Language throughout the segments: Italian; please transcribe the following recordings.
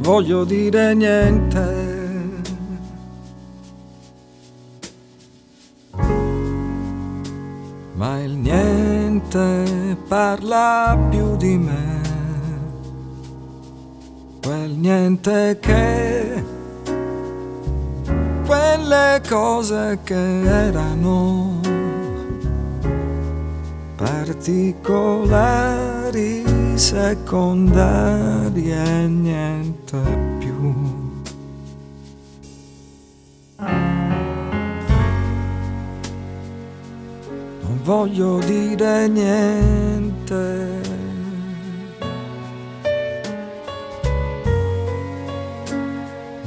voglio dire niente, ma il niente parla più di me, quel niente che quelle cose che erano particolari, secondarie e niente più. Non voglio dire niente,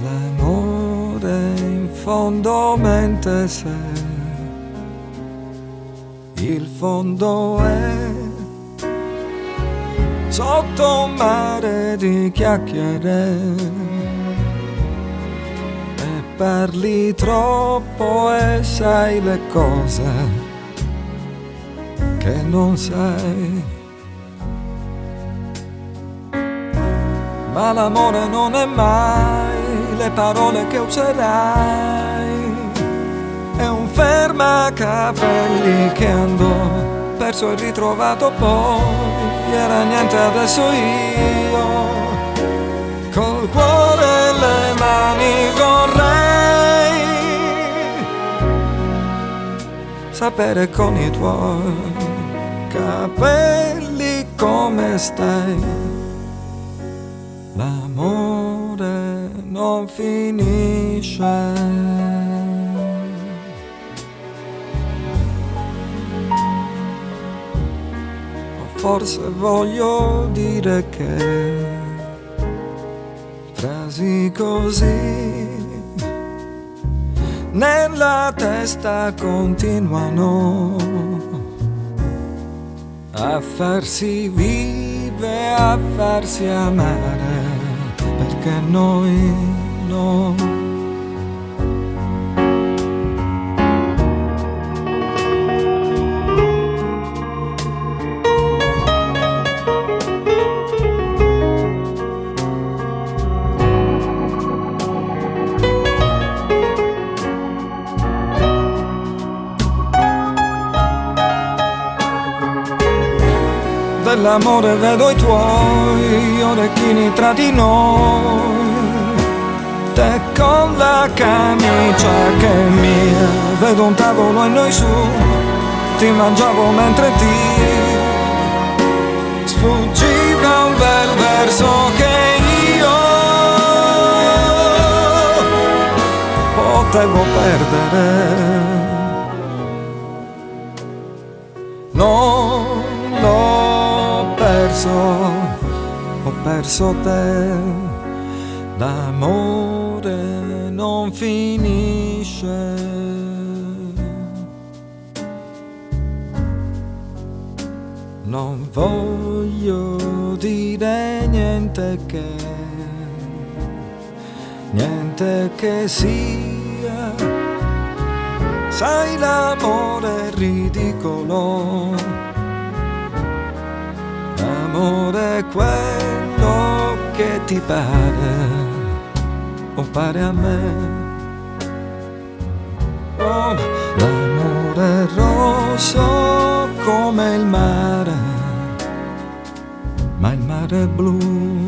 l'amore in fondo mente se il fondo è sotto un mare di chiacchiere e parli troppo e sai le cose che non sai. Ma l'amore non è mai le parole che userai, è un fermacapelli che andò perso e ritrovato poi, era niente adesso io, col cuore e le mani vorrei sapere con i tuoi capelli come stai. L'amore non finisce. Forse voglio dire che frasi così nella testa continuano a farsi vive, a farsi amare, perché noi no. Dell'amore vedo i tuoi orecchini tra di noi, te con la camicia che è mia, vedo un tavolo e noi su, ti mangiavo mentre ti sfuggiva un bel verso che io potevo perdere. Non l'ho perso, ho perso te, l'amore non finisce. Non voglio dire niente che sia, sai l'amore è ridicolo. L'amore è quello che ti pare o pare a me. Oh, l'amore è rosso come il mare, ma il mare è blu.